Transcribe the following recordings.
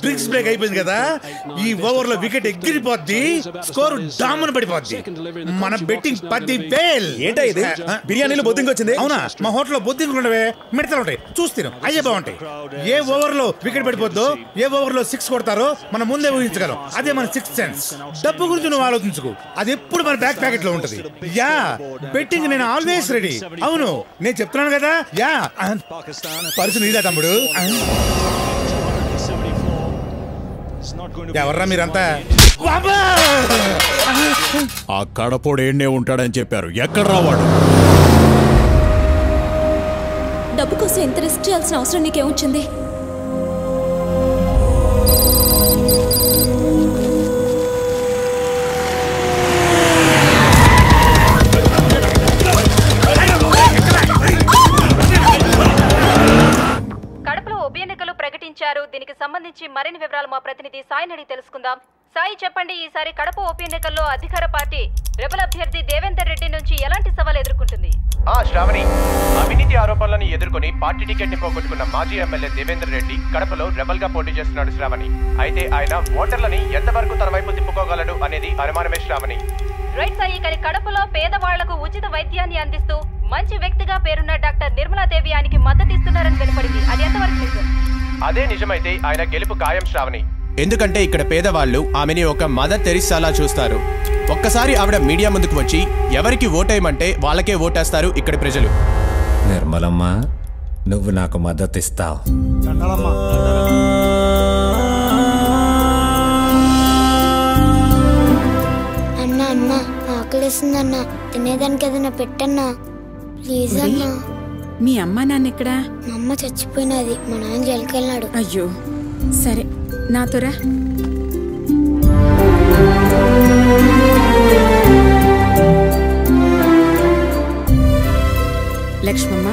Drinks break అయిపోయింది కదా, ఈ ఓవర్ లో వికెట్ ఎగిరిపోద్ది, స్కోర్ డామన్ పడిపోద్ది. మన బెట్టింగ్ 10,000. ఏంటో ఇది బిర్యానీలో బొద్దింగ్ వచ్చింది. అవునా, మా హోటల్లో బొద్దింగ్ ఉండవే, మిడతలు ఉంటాయి, చూస్తాను అయ్యే బాగుంటాయి. ఏ ఓవర్ లో వికెట్ పడిపోద్దో, ఏ ఓవర్ లో 6 కొడతారో మనం ముందే ఊహించగలం. అదే మన 6th సెన్స్. డబ్బు గురించి నువ్వు ఆలోచించుకో, అది ఎప్పుడు మన బ్యాక్ ప్యాకెట్ లో ఉంటది. యా, బెట్టింగ్ నేను ఆల్వేస్ రెడీ. అవును, నేను చెప్తున్నాను కదా. యా, పరుసు నీదా తమ్ముడు. ఎవర్రా మీరంతా? ఆ కడపోడు ఏడ్నే ఉంటాడని చెప్పారు, ఎక్కడ రావాడు? డబ్బు కోసం ఎంత రిస్క్ చేయాల్సిన అవసరం నీకేమొచ్చింది? దీనికి సంబంధించి మరిన్ని వివరాలు మా ప్రతినిధి సాయిని అడిగి తెలుసుకుందాం. సాయి, చెప్పండి, ఈసారి కడప ఉప ఎన్నికల్లో అధికార పార్టీ రెబల్ అభ్యర్థి దేవేందర్ రెడ్డి నుంచి ఎలాంటి సవాల్ ఎదుర్కొంటుంది? శ్రావణి, అవినీతి ఆరోపణలను ఎదుర్కొని పార్టీ టికెట్ ని పోగొట్టుకున్న మాజీ ఎమ్మెల్యే దేవేందర్ రెడ్డి కడపలో రెబల్ గా పోటీ చేస్తున్నాడు శ్రావణి. అయితే ఆయన ఓటర్లని ఎంతవరకు తన వైపు తిప్పుకోగలడు అనేది అనుమానమే శ్రావణి. రైట్ సాయి, కానీ కడపలో పేదవాళ్లకు ఉచిత వైద్యాన్ని అందిస్తూ మంచి వ్యక్తిగా పేరున్న డాక్టర్ నిర్మలాదేవి ఆయనకి మద్దతు ఇస్తున్నారని వెలుపడింది. అది ఎంతవరకు నిజం? అదే నిజమైతే ఆయన గెలుపు ఖాయం శ్రావణి. ఎందుకంటే ఇక్కడ పేదవాళ్ళు ఆమెని ఒక మదర్ తెరిసాలా చూస్తారు. ఒక్కసారి ఆవిడ మీడియా ముందుకు వచ్చి ఎవరికి ఓటేయమంటే వాళ్ళకే ఓటేస్తారు ఇక్కడ ప్రజలు. నిర్మలమ్మ, నువ్వు నాకు మద్దతు ఇస్తావు. అన్నా అన్నా, ఆకలిస్తుందన్నా, తినేదానికి ఏదైనా పెట్టన్నా ప్లీజ్ అన్నా. మీ అమ్మ నాన్న ఎక్కడా? మా అమ్మ చచ్చిపోయినది, మా నాన్న జైలుకి వెళ్ళాడు. అయ్యో, సరే నాతోరా. లక్ష్మమ్మ,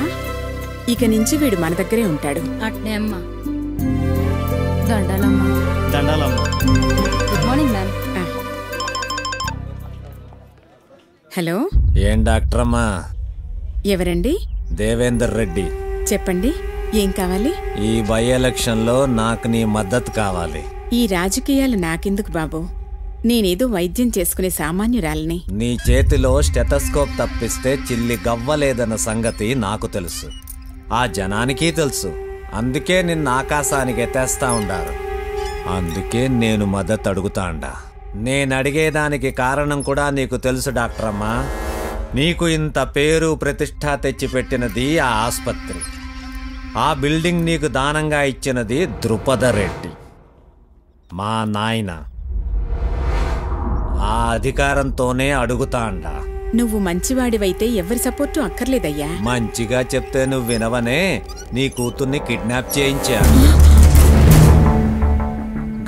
ఇక నుంచి వీడు మన దగ్గరే ఉంటాడు. అట్నే అమ్మా. దండాలమ్మా. దండాలమ్మా. Good morning ma'am. హలో, ఏం డాక్టర్ అమ్మా? ఎవరండి? దేవేందర్ రెడ్డి. చెప్పండి, ఏం కావాలి? ఈ బై ఎలక్షన్ లో నాకు నీ మద్దతు కావాలి. ఈ రాజకీయాలు నాకెందుకు బాబు, నేనేదో వైద్యం చేసుకునే సామాన్యురాలిని. నీ చేతిలో స్టెథోస్కోప్ తప్పిస్తే చిల్లి గవ్వలేదన్న సంగతి నాకు తెలుసు, ఆ జనానికి తెలుసు. అందుకే నిన్న ఆకాశానికి ఎత్తేస్తా ఉండారు. అందుకే నేను మద్దతు అడుగుతాండా. నేను అడిగేదానికి కారణం కూడా నీకు తెలుసు డాక్టర్ అమ్మా. నీకు ఇంత పేరు ప్రతిష్ట తెచ్చిపెట్టినది ఆ ఆసుపత్రి, ఆ బిల్డింగ్ నీకు దానంగా ఇచ్చినది ద్రుపద రెడ్డి, మా నాయన. ఆ అధికారంతోనే అడుగుతాండా. నువ్వు మంచివాడివైతే ఎవరి సపోర్టు అక్కర్లేదయ్యా. మంచిగా చెప్తే నువ్వు వినవనే, నీ కూతుర్ని కిడ్నాప్ చేయించా.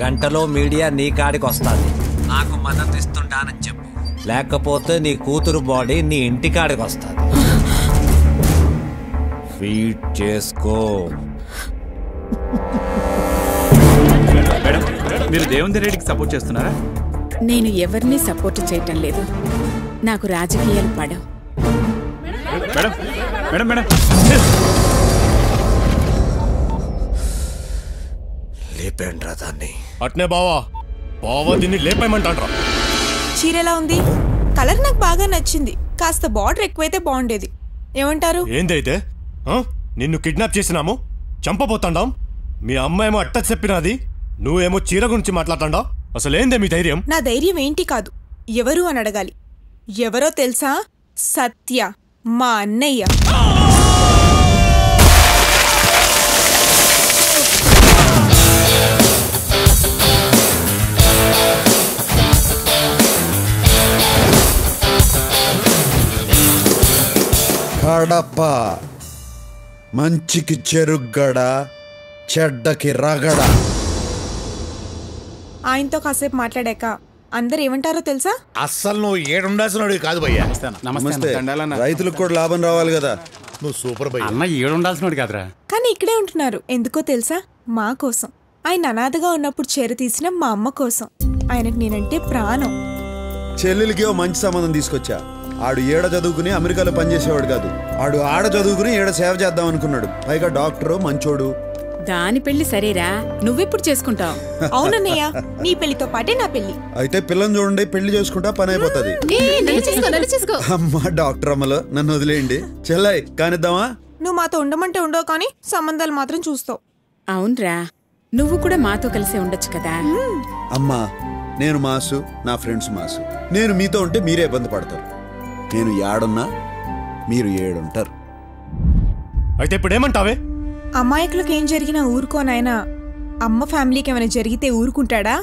గంటలో మీడియా నీ కాడికి వస్తుంది, నాకు మద్దతు ఇస్తుంటానని చెప్పు. లేకపోతే నీ కూతురు బాడీ నీ ఇంటికాడికి వస్తుంది. ఫీడ్ చేసుకో. మేడం, మీరు దేవేందర్ రెడ్డికి సపోర్ట్ చేస్తున్నారా? నేను ఎవరిని సపోర్ట్ చేయటం లేదు, నాకు రాజకీయాలు పడవు. మేడం మేడం మేడం లేపేండ్రా దాన్ని. అట్నే బావా, బావా దీన్ని లేపేయమంటాడ్రా. చీర ఎలా ఉంది? కలర్ నాకు బాగా నచ్చింది, కాస్త బార్డర్ ఎక్కువైతే బాగుండేది. ఏమంటారు? ఏందైతే నిన్ను కిడ్నాప్ చేసినాము, చంపబోతాండాం. మీ అమ్మాయేమో అట్ట చెప్పినది, నువ్వేమో చీర గురించి మాట్లాడతాండా. అసలేందే మీ ధైర్యం? నా ధైర్యం ఏంటి కాదు, ఎవరు అని అడగాలి. ఎవరో తెలుసా? సత్య, మా అన్నయ్య. కడప మంచికి చెరుగ్గడ, చెడ్డకి రగడ. ఆయనతో కాసేపు మాట్లాడాక అందరు ఏమంటారో తెలుసా? అస్సలు నువ్వు ఏడుండాల్సిన కాదు భయ్యా. నమస్తే. రైతులకు కూడా లాభం రావాలి కదా. నువ్వు సూపర్ భయ్యా. అన్న ఏడుండాల్సిన కాదురా. కానీ ఇక్కడే ఉంటున్నారు, ఎందుకో తెలుసా? మా కోసం. ఆయన అనాథగా ఉన్నప్పుడు చేర తీసిన మా అమ్మ కోసం. ఆయనకు నేనంటే ప్రాణం. చెల్లెలికి ఓ మంచి సంబంధం తీసుకొచ్చా. ఆడు ఏడ చదువుకుని అమెరికాలో పనిచేసేవాడు కాదు, ఆడు ఆడ చదువుకుని ఏడ సేవ చేద్దాం అనుకున్నాడు. పైగా డాక్టరు, మంచోడు. దాని పెళ్లి సరేరా, నువ్వెప్పుడు చేసుకుంటావు? అవునన్నయ్య, నీ పెళ్లితో పాటే నా పెళ్లి. అయితే పిల్లని చూడండి, పెళ్లి చేసుకుంటా పని అయిపోతుంది. అమ్మా డాక్టర్ అమ్మలో నన్ను వదిలేయండి. చెల్లాయి కానిద్దామా? నువ్వు మాతో ఉండమంటే ఉండవు, కానీ సంబంధాలు మాత్రం చూస్తావు. అవునరా, నువ్వు కూడా మాతో కలిసే ఉండొచ్చు కదా. అమ్మా, నేను మాసు, నా ఫ్రెండ్స్ మాసు. నేను మీతో ఉంటే మీరే ఇబ్బంది పడతారు. నేను ఏడున్నా మీరు ఏడుంటారు. అయితే ఇప్పుడు ఏమంటావే? అమాయకులకు ఏం జరిగినా ఊరుకోనాయనా. అమ్మ ఫ్యామిలీకి ఏమైనా జరిగితే ఊరుకుంటాడా?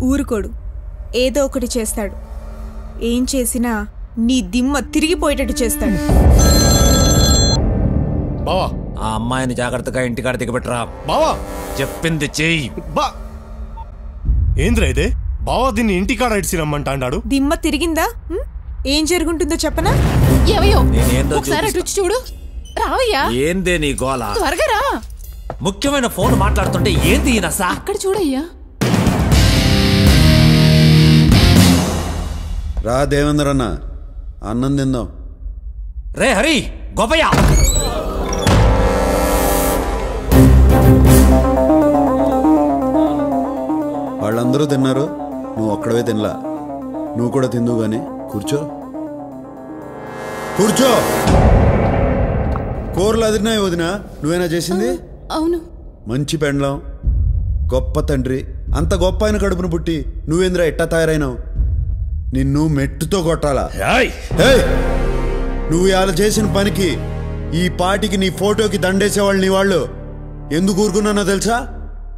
ఊరుకోడు, ఏదో ఒకటి చేస్తాడు. ఏం చేసినా నీ దిమ్మ తిరిగిపోయేటట్టు చేస్తాడు. బావా, ఆ అమ్మాయిని జాగ్రత్తగా ఇంటికాడ దిగబెట్టరా. బావా చెప్పింది చెయ్యి. ఏంద్రా ఇదే? బావా దీన్ని ఇంటికాడ ఇడిచి రమ్మంటాడు. దిమ్మ తిరిగిందా? ఏం జరుగుంటుందో చెప్పనా? నేనేందో చూడు. రావయ్యా. ఏందే నీ గోల? త్వరగా రా. ముఖ్యమైన ఫోన్ మాట్లాడుతుంటే ఏంది నసా? అక్కడ చూడయ్యా. రా దేవేంద్ర అన్న, అన్నం తిందాం. రే హరి, గోపయ్య. వాళ్ళందరూ తిన్నారు, నువ్వు ఒక్కడవే తినలా. నువ్వు కూడా తిందువు గాని కూర్చో. కూర్చో. కూరలు అదిరినాయి వదినా, నువ్వేనా చేసింది? అవును. మంచి పెండ్లం, గొప్ప తండ్రి. అంత గొప్ప ఆయన కడుపును పుట్టి నువ్వేంద్రా ఎట్టా తయారైనావు? నిన్ను మెట్టుతో కొట్టాలా? నువ్వు ఇలా చేసిన పనికి ఈ పాటికి నీ ఫోటోకి దండేసేవాళ్ళు నీ వాళ్ళు. ఎందుకు ఊరుకున్నానో తెలుసా?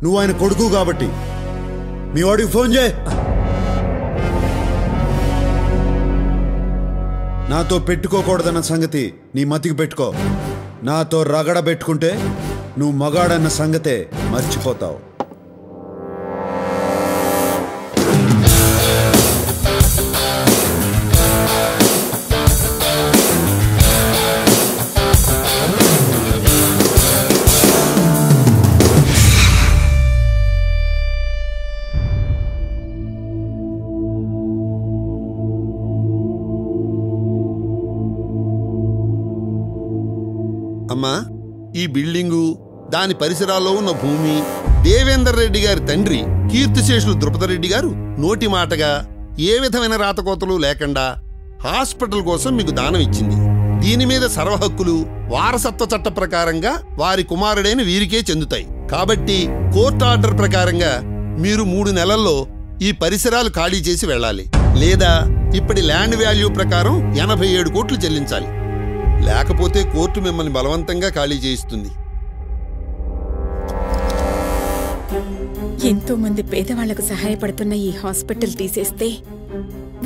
నువ్వు ఆయన కొడుకు కాబట్టి. మీ వాడికి ఫోన్ చేయి. నాతో పెట్టుకోకూడదన్న సంగతి నీ మతికి పెట్టుకో. నాతో రగడ పెట్టుకుంటే నువ్వు మగాడన్న సంగతే మర్చిపోతావు. అమ్మా, ఈ బిల్డింగు, దాని పరిసరాల్లో ఉన్న భూమి దేవేందర్ రెడ్డి గారి తండ్రి కీర్తిశేషులు ద్రుపదరెడ్డి గారు నోటి మాటగా ఏ విధమైన రాతకోతలు లేకుండా హాస్పిటల్ కోసం మీకు దానం ఇచ్చింది. దీని మీద సర్వహక్కులు వారసత్వ చట్ట ప్రకారంగా వారి కుమారుడైన వీరికే చెందుతాయి. కాబట్టి కోర్టు ఆర్డర్ ప్రకారంగా మీరు 3 నెలల్లో ఈ పరిసరాలు ఖాళీ చేసి వెళ్ళాలి. లేదా ఇప్పటి ల్యాండ్ వాల్యూ ప్రకారం 87 కోట్లు చెల్లించాలి. లేకపోతే కోర్టు మిమ్మల్ని బలవంతంగా ఖాళీ చేయిస్తుంది. ఎంతో మంది పేదవాళ్లకు సహాయపడుతున్న ఈ హాస్పిటల్ తీసేస్తే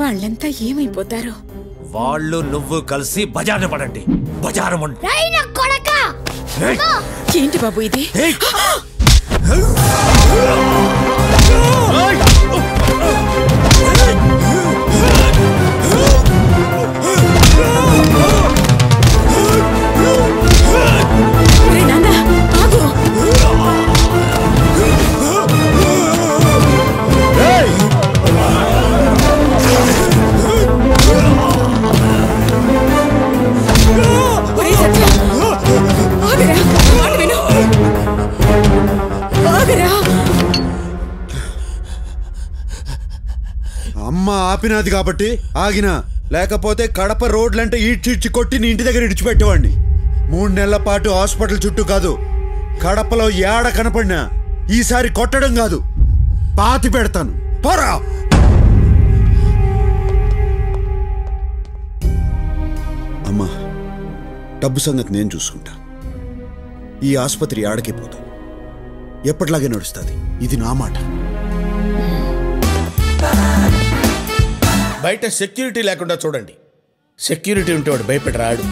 వాళ్ళంతా ఏమైపోతారో. వాళ్ళు నువ్వు కలిసి బజారు పడండి. బజారు ఏంటి బాబు ఇది? అమ్మ ఆపినది కాబట్టి ఆగినా, లేకపోతే కడప రోడ్లంటే ఈడ్చిడ్చి కొట్టి నీ ఇంటి దగ్గర ఇడిచిపెట్టేవాడిని. 3 నెలల పాటు హాస్పిటల్ చుట్టూ కాదు, కడపలో ఏడ కనపడినా ఈసారి కొట్టడం కాదు, పాతి పెడతాను. పోరా. అమ్మా, డబ్బు సంగతి నేను చూసుకుంటా. ఈ ఆసుపత్రి ఆడకే పోదు, ఎప్పటిలాగే నడుస్తుంది. ఇది నా మాట. బయట సెక్యూరిటీ లేకుండా చూడండి. సెక్యూరిటీ ఉంటే వాడు భయపడి రాడు.